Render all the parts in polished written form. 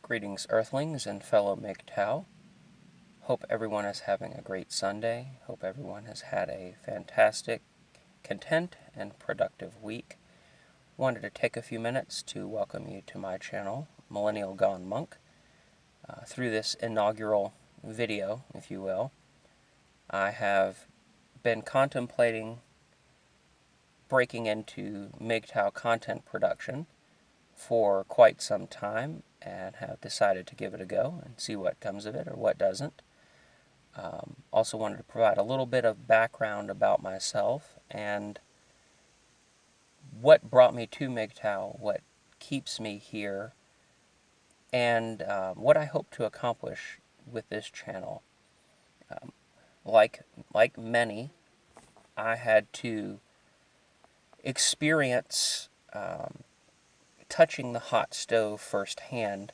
Greetings, Earthlings and fellow MGTOW. Hope everyone is having a great Sunday. Hope everyone has had a fantastic, content, and productive week. Wanted to take a few minutes to welcome you to my channel, Millennial Gone Monk. Through this inaugural video, if you will, I have been contemplating breaking into MGTOW content production for quite some time and have decided to give it a go and see what comes of it or what doesn't. Also wanted to provide a little bit of background about myself and what brought me to MGTOW, what keeps me here, and what I hope to accomplish with this channel. Like many, I had to experience touching the hot stove firsthand,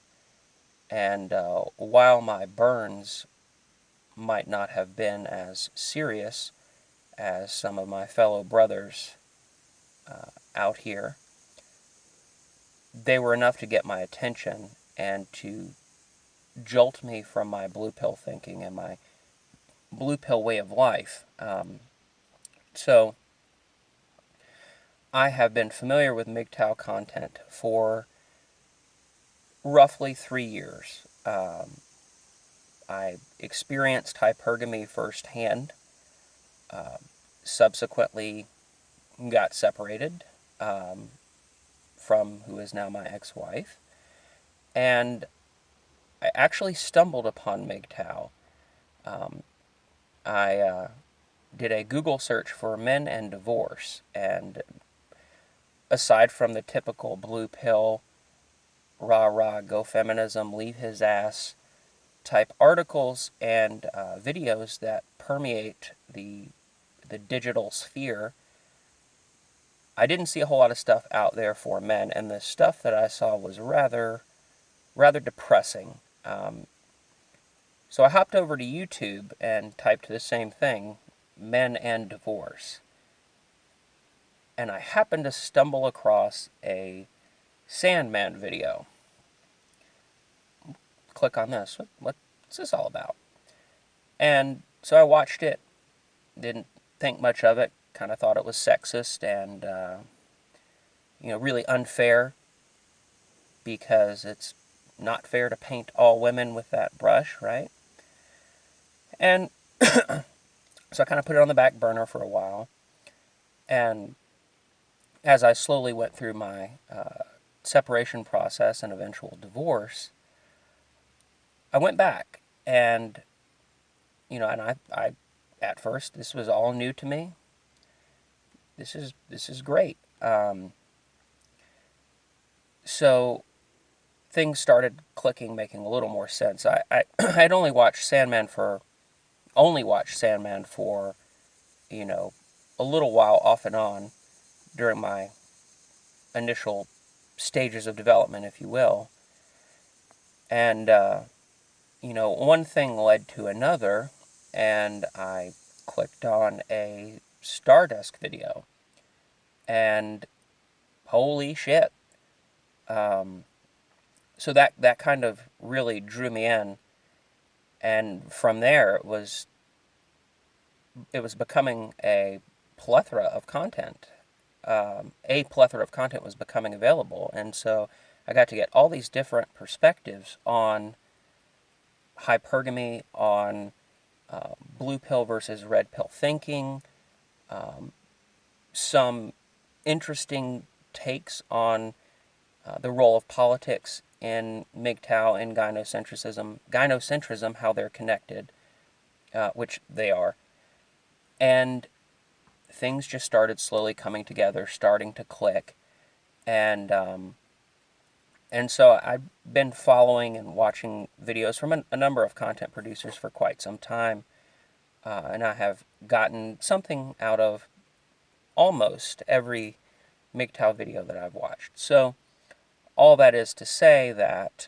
and while my burns might not have been as serious as some of my fellow brothers out here, they were enough to get my attention and to jolt me from my blue pill thinking and my blue pill way of life. So I have been familiar with MGTOW content for roughly 3 years. I experienced hypergamy firsthand, subsequently got separated from who is now my ex-wife, and I actually stumbled upon MGTOW. I did a Google search for men and divorce, and aside from the typical blue pill, rah-rah, go feminism, leave his ass type articles and videos that permeate the digital sphere, I didn't see a whole lot of stuff out there for men, and the stuff that I saw was rather depressing. So I hopped over to YouTube and typed the same thing, men and divorce. And I happened to stumble across a Sandman video. Click on this. What's this all about? And so I watched it. Didn't think much of it. Kind of thought it was sexist and, really unfair, because it's not fair to paint all women with that brush, right? And so I kind of put it on the back burner for a while. And as I slowly went through my separation process and eventual divorce, I went back and, and I at first, this was all new to me. This is great. So things started clicking, making a little more sense. I'd only watched Sandman for, a little while off and on during my initial stages of development, if you will. And, one thing led to another, and I clicked on a Stardust video, and holy shit. So that kind of really drew me in, and from there it was becoming a plethora of content. A plethora of content was becoming available, and so I got to get all these different perspectives on hypergamy, on blue pill versus red pill thinking, some interesting takes on the role of politics in MGTOW and gynocentrism, how they're connected, which they are. And things just started slowly coming together, starting to click. And so I've been following and watching videos from a number of content producers for quite some time. And I have gotten something out of almost every MGTOW video that I've watched. So all that is to say that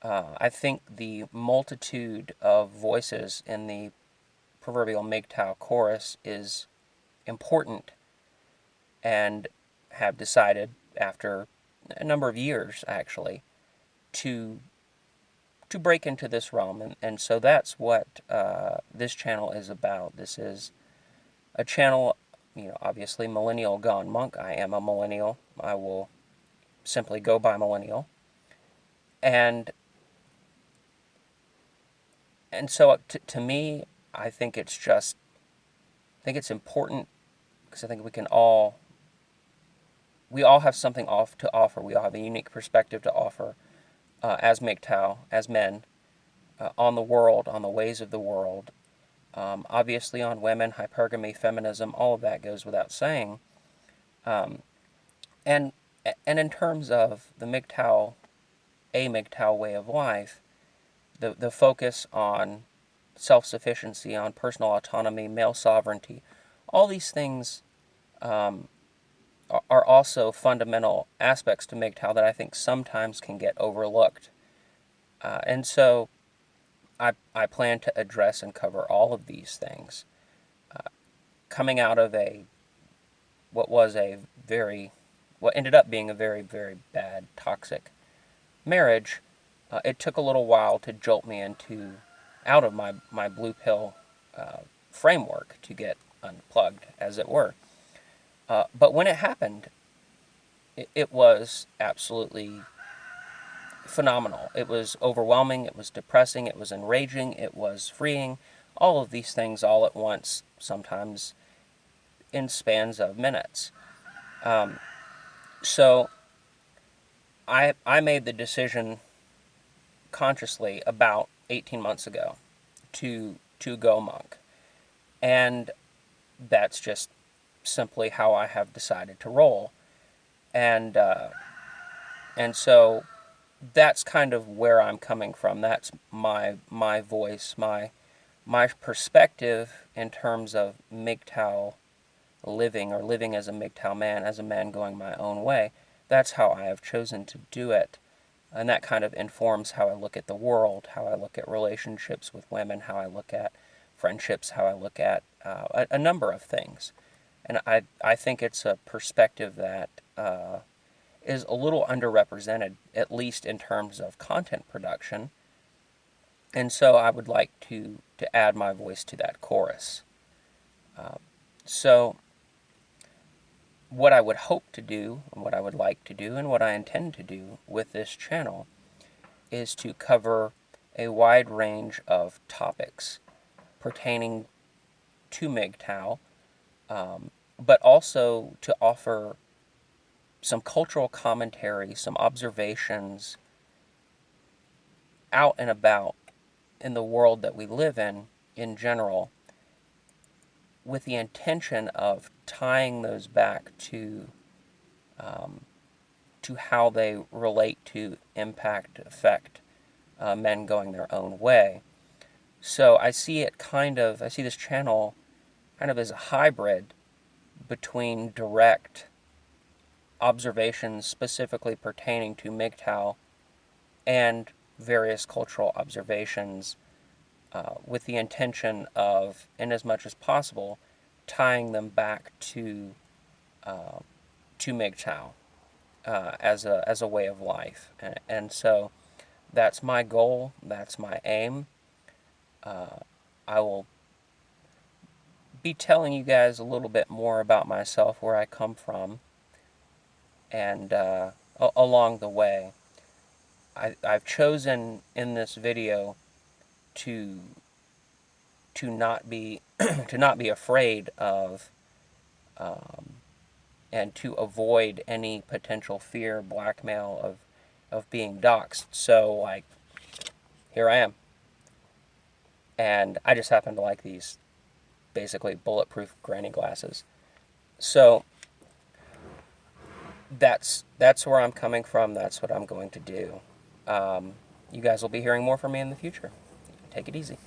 I think the multitude of voices in the proverbial MGTOW chorus is important, and have decided, after a number of years actually, to to break into this realm, and so that's what this channel is about. This is a channel, obviously Millennial Gone Monk. I am a millennial. I will simply go by millennial. And so to me, I think it's important, because I think we all have something to offer. We all have a unique perspective to offer as MGTOW, as men, on the world, on the ways of the world. Obviously on women, hypergamy, feminism, all of that goes without saying. And in terms of the MGTOW way of life, the focus on self-sufficiency, on personal autonomy, male sovereignty, all these things are also fundamental aspects to MGTOW that I think sometimes can get overlooked. And so I plan to address and cover all of these things. Coming out of what ended up being a very, very bad, toxic marriage, it took a little while to jolt me out of my blue pill framework, to get unplugged, as it were. But when it happened, it was absolutely phenomenal. It was overwhelming, it was depressing, it was enraging, it was freeing, all of these things all at once, sometimes in spans of minutes. So I made the decision consciously about 18 months ago to go monk. And that's just simply how I have decided to roll. And so that's kind of where I'm coming from. That's my voice, my perspective in terms of MGTOW living, or living as a MGTOW man, as a man going my own way. That's how I have chosen to do it. And that kind of informs how I look at the world, how I look at relationships with women, how I look at friendships, how I look at a number of things. And I think it's a perspective that is a little underrepresented, at least in terms of content production. And so I would like to add my voice to that chorus. So what I would hope to do, and what I would like to do, and what I intend to do with this channel is to cover a wide range of topics pertaining to MGTOW, but also to offer some cultural commentary, some observations out and about in the world that we live in general, with the intention of tying those back to how they relate to affect men going their own way. So I see this channel kind of as a hybrid between direct observations specifically pertaining to MGTOW and various cultural observations, with the intention of, in as much as possible, tying them back to MGTOW as a way of life. And so that's my goal, that's my aim. I will be telling you guys a little bit more about myself, where I come from, and along the way. I've chosen in this video to not be afraid of, and to avoid any potential fear, blackmail of being doxxed. So, like, here I am. And I just happen to like these basically bulletproof granny glasses. So that's where I'm coming from. That's what I'm going to do. You guys will be hearing more from me in the future. Take it easy.